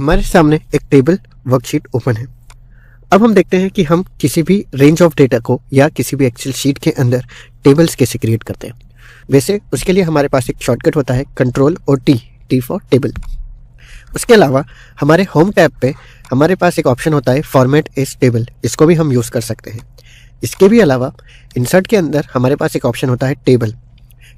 हमारे सामने एक टेबल वर्कशीट ओपन है। अब हम देखते हैं कि हम किसी भी रेंज ऑफ डेटा को या किसी भी एक्सेल शीट के अंदर टेबल्स कैसे क्रिएट करते हैं। वैसे उसके लिए हमारे पास एक शॉर्टकट होता है कंट्रोल और टी फॉर टेबल। उसके अलावा हमारे होम टैब पे हमारे पास एक ऑप्शन होता है फॉर्मेट एज टेबल, इसको भी हम यूज़ कर सकते हैं। इसके भी अलावा इंसर्ट के अंदर हमारे पास एक ऑप्शन होता है टेबल।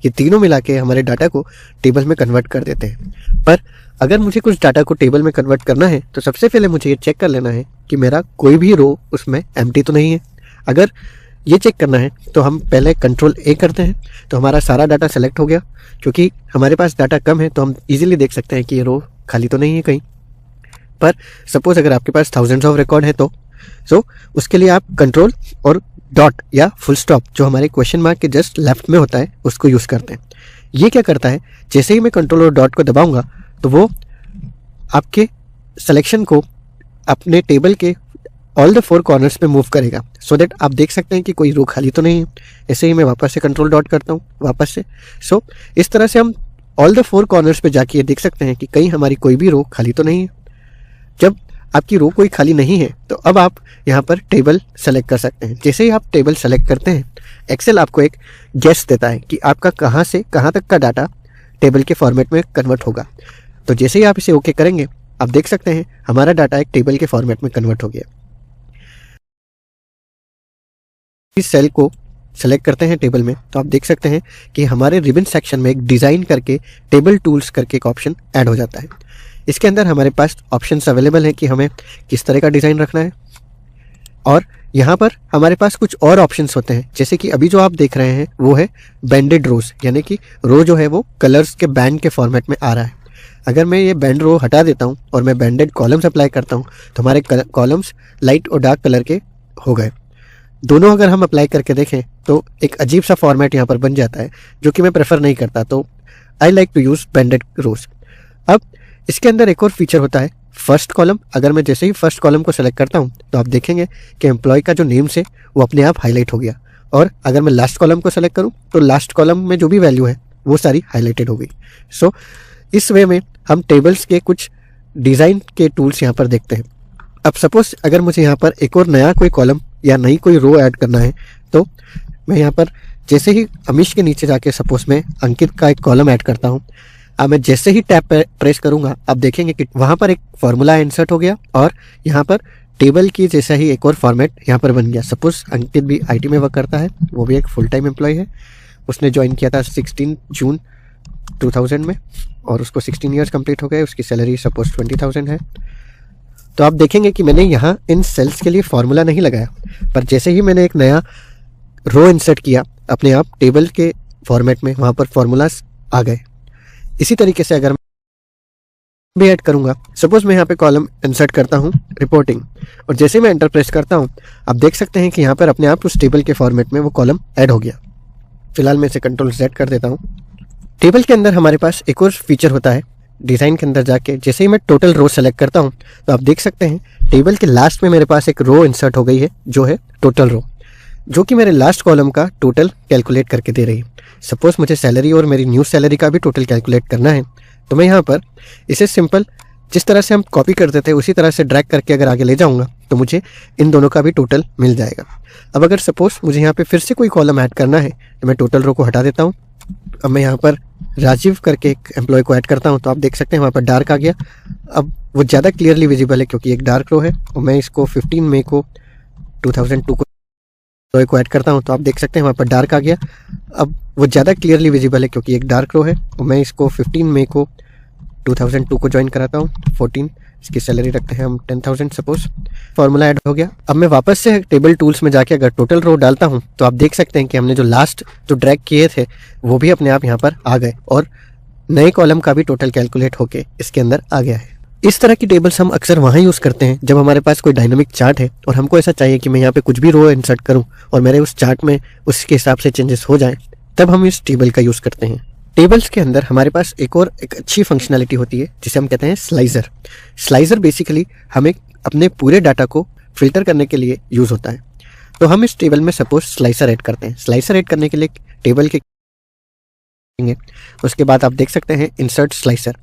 ये तीनों मिला के हमारे डाटा को टेबल में कन्वर्ट कर देते हैं। पर अगर मुझे कुछ डाटा को टेबल में कन्वर्ट करना है तो सबसे पहले मुझे ये चेक कर लेना है कि मेरा कोई भी रो उसमें एम्प्टी तो नहीं है। अगर ये चेक करना है तो हम पहले कंट्रोल ए करते हैं, तो हमारा सारा डाटा सेलेक्ट हो गया। क्योंकि हमारे पास डाटा कम है तो हम इजीली देख सकते हैं कि ये रो खाली तो नहीं है कहीं। पर सपोज अगर आपके पास थाउजेंड्स ऑफ रिकॉर्ड है तो उसके लिए आप कंट्रोल और डॉट या फुल स्टॉप जो हमारे क्वेश्चन मार्क के जस्ट लेफ्ट में होता है उसको यूज़ करते हैं। ये क्या करता है, जैसे ही मैं कंट्रोल और डॉट को दबाऊंगा तो वो आपके सिलेक्शन को अपने टेबल के ऑल द 4 कॉर्नर्स पे मूव करेगा, सो दैट आप देख सकते हैं कि कोई रो खाली तो नहीं है। ऐसे ही मैं वापस से कंट्रोल डॉट करता हूँ वापस से। इस तरह से हम ऑल द 4 कॉर्नर्स पे जाके ये देख सकते हैं कि कहीं हमारी कोई भी रो खाली तो नहीं है। जब आपकी रो कोई खाली नहीं है तो अब आप यहाँ पर टेबल सेलेक्ट कर सकते हैं। जैसे ही आप टेबल सेलेक्ट करते हैं एक्सेल आपको एक गेस देता है कि आपका कहाँ से कहाँ तक का डाटा टेबल के फॉर्मेट में कन्वर्ट होगा। तो जैसे ही आप इसे ओके करेंगे आप देख सकते हैं हमारा डाटा एक टेबल के फॉर्मेट में कन्वर्ट हो गया। इस सेल को सेलेक्ट करते हैं टेबल में तो आप देख सकते हैं कि हमारे रिबन सेक्शन में एक डिज़ाइन करके टेबल टूल्स करके एक ऑप्शन ऐड हो जाता है। इसके अंदर हमारे पास ऑप्शंस अवेलेबल है कि हमें किस तरह का डिज़ाइन रखना है। और यहाँ पर हमारे पास कुछ और ऑप्शंस होते हैं, जैसे कि अभी जो आप देख रहे हैं वो है बैंडेड रोज, यानी कि रो जो है वो कलर्स के बैंड के फॉर्मेट में आ रहा है। अगर मैं ये बैंड रो हटा देता हूँ और मैं बैंडेड कॉलम्स अप्लाई करता हूँ तो हमारे कॉलम्स लाइट और डार्क कलर के हो गए। दोनों अगर हम अप्लाई करके देखें तो एक अजीब सा फॉर्मेट यहाँ पर बन जाता है, जो कि मैं प्रेफर नहीं करता। तो आई लाइक टू यूज़ बैंडेड रोज। अब इसके अंदर एक और फीचर होता है फर्स्ट कॉलम। अगर मैं जैसे ही फर्स्ट कॉलम को सेलेक्ट करता हूँ तो आप देखेंगे कि एम्प्लॉय का जो नेम्स है वो अपने आप हाईलाइट हो गया। और अगर मैं लास्ट कॉलम को सेलेक्ट करूँ तो लास्ट कॉलम में जो भी वैल्यू है वो सारी हाईलाइटेड हो गई। इस वे में हम टेबल्स के कुछ डिज़ाइन के टूल्स यहाँ पर देखते हैं। अब सपोज अगर मुझे यहाँ पर एक और नया कोई कॉलम या नई कोई रो ऐड करना है तो मैं यहाँ पर जैसे ही अमीश के नीचे जाके सपोज मैं अंकित का एक कॉलम ऐड करता हूँ। अब मैं जैसे ही टैब प्रेस करूंगा आप देखेंगे कि वहाँ पर एक फॉर्मूला इंसर्ट हो गया और यहाँ पर टेबल की जैसा ही एक और फॉर्मेट यहाँ पर बन गया। सपोज अंकित भी आईटी में वर्क करता है, वो भी एक फुल टाइम एम्प्लॉय है। उसने ज्वाइन किया था 16 जून 2000 में और उसको 16 ईयर्स कंप्लीट हो गए। उसकी सैलरी सपोज 20,000 है। तो आप देखेंगे कि मैंने यहाँ इन सेल्स के लिए फॉर्मूला नहीं लगाया, पर जैसे ही मैंने एक नया रो इंसर्ट किया अपने आप टेबल के फॉर्मेट में वहाँ पर फॉर्मूलाज आ गए। इसी तरीके से अगर मैं भी ऐड करूंगा, सपोज मैं यहाँ पे कॉलम इंसर्ट करता हूँ रिपोर्टिंग और जैसे मैं एंटर प्रेस करता हूँ आप देख सकते हैं कि यहाँ पर अपने आप उस टेबल के फॉर्मेट में वो कॉलम ऐड हो गया। फिलहाल मैं इसे कंट्रोल Z कर देता हूँ। टेबल के अंदर हमारे पास एक और फीचर होता है डिज़ाइन के अंदर जाके जैसे ही मैं टोटल रो सेलेक्ट करता हूँ तो आप देख सकते हैं टेबल के लास्ट में मेरे पास एक रो इंसर्ट हो गई है जो है टोटल रो, जो कि मेरे लास्ट कॉलम का टोटल कैलकुलेट करके दे रही है। सपोज मुझे सैलरी और मेरी न्यू सैलरी का भी टोटल कैलकुलेट करना है तो मैं यहाँ पर इसे सिंपल जिस तरह से हम कॉपी करते थे उसी तरह से ड्रैग करके अगर आगे ले जाऊँगा तो मुझे इन दोनों का भी टोटल मिल जाएगा। अब अगर सपोज मुझे यहाँ पे फिर से कोई कॉलम ऐड करना है तो मैं टोटल रो को हटा देता हूँ। अब मैं यहाँ पर राजीव करके एक एम्प्लॉय को ऐड करता हूँ तो आप देख सकते हैं वहाँ पर डार्क आ गया। अब वो ज़्यादा क्लियरली विजिबल है क्योंकि एक डार्क रो है और मैं इसको 15 मई को 2002 को ऐड करता हूं तो आप देख सकते हैं वहाँ पर डार्क आ गया। अब वो ज़्यादा क्लियरली विजिबल है क्योंकि एक डार्क रो है और मैं इसको 15 मई को 2002 को ज्वाइन कराता हूँ। 14 इसकी सैलरी रखते हैं हम 10,000 सपोज। फार्मूला ऐड हो गया। अब मैं वापस से टेबल टूल्स में जाके अगर टोटल रो डालता हूँ तो आप देख सकते हैं कि हमने जो लास्ट जो ड्रैग किए थे वो भी अपने आप यहाँ पर आ गए और नए कॉलम का भी टोटल कैलकुलेट होके इसके अंदर आ गया है। इस तरह की टेबल्स हम अक्सर वहाँ यूज़ करते हैं जब हमारे पास कोई डायनामिक चार्ट है और हमको ऐसा चाहिए कि मैं यहाँ पे कुछ भी रो इंसर्ट करूँ और मेरे उस चार्ट में उसके हिसाब से चेंजेस हो जाएं, तब हम इस टेबल का यूज़ करते हैं। टेबल्स के अंदर हमारे पास एक अच्छी फंक्शनैलिटी होती है जिसे हम कहते हैं स्लाइजर। स्लाइजर बेसिकली हमें अपने पूरे डाटा को फिल्टर करने के लिए यूज़ होता है। तो हम इस टेबल में सपोज स्लाइसर ऐड करते हैं। स्लाइसर ऐड करने के लिए टेबल के उसके बाद आप देख सकते हैं इंसर्ट स्लाइसर।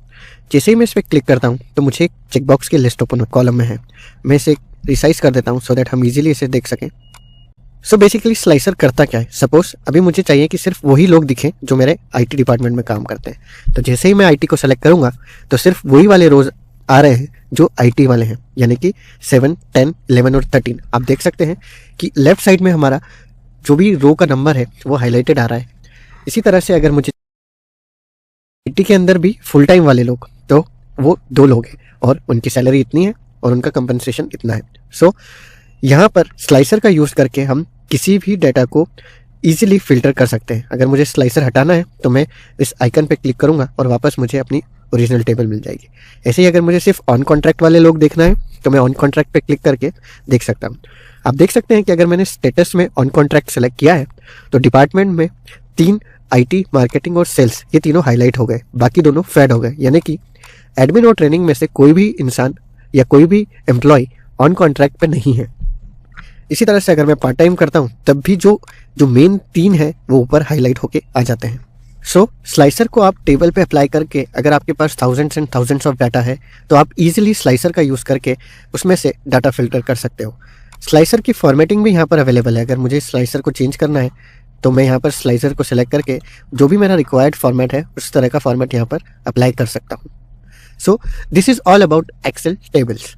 जैसे ही मैं इस पर क्लिक करता हूँ तो मुझे एक चेकबॉक्स की लिस्ट ओपन कॉलम में है। मैं इसे रिसाइज कर देता हूँ सो दैट हम इजीली इसे देख सकें। सो बेसिकली स्लाइसर करता क्या है, सपोज अभी मुझे चाहिए कि सिर्फ वही लोग दिखें जो मेरे आईटी डिपार्टमेंट में काम करते हैं। तो जैसे ही मैं आईटी को सेलेक्ट करूंगा तो सिर्फ वही वाले रोज आ रहे हैं जो आईटी वाले हैं, यानी कि 7, 10, 11 और 13। आप देख सकते हैं कि लेफ्ट साइड में हमारा जो भी रो का नंबर है वो हाईलाइटेड आ रहा है। इसी तरह से अगर मुझे आईटी के अंदर भी फुल टाइम वाले लोग, तो वो 2 लोग हैं और उनकी सैलरी इतनी है और उनका कंपनसेशन इतना है। सो यहाँ पर स्लाइसर का यूज़ करके हम किसी भी डाटा को इजीली फिल्टर कर सकते हैं। अगर मुझे स्लाइसर हटाना है तो मैं इस आइकन पे क्लिक करूंगा और वापस मुझे अपनी ओरिजिनल टेबल मिल जाएगी। ऐसे ही अगर मुझे सिर्फ ऑन कॉन्ट्रैक्ट वाले लोग देखना है तो मैं ऑन कॉन्ट्रैक्ट पे क्लिक करके देख सकता हूँ। आप देख सकते हैं कि अगर मैंने स्टेटस में ऑन कॉन्ट्रैक्ट सेलेक्ट किया है तो डिपार्टमेंट में 3 आईटी, मार्केटिंग और सेल्स, ये तीनों हाईलाइट हो गए, बाकी दोनों फेड हो गए। यानी कि एडमिन और ट्रेनिंग में से कोई भी इंसान या कोई भी एम्प्लॉय ऑन कॉन्ट्रैक्ट पे नहीं है। इसी तरह से अगर मैं पार्ट टाइम करता हूँ तब भी जो मेन 3 है वो ऊपर हाईलाइट होके आ जाते हैं। सो स्लाइसर को आप टेबल पे अप्लाई करके, अगर आपके पास thousands and thousands of data है तो आप इजीली स्लाइसर का यूज़ करके उसमें से डाटा फिल्टर कर सकते हो। स्लाइसर की फॉर्मेटिंग भी यहाँ पर अवेलेबल है। अगर मुझे स्लाइसर को चेंज करना है तो मैं यहाँ पर स्लाइसर को सिलेक्ट करके जो भी मेरा रिक्वायर्ड फॉर्मेट है उस तरह का फॉर्मेट यहाँ पर अप्लाई कर सकता हूँ। So this is all about Excel tables.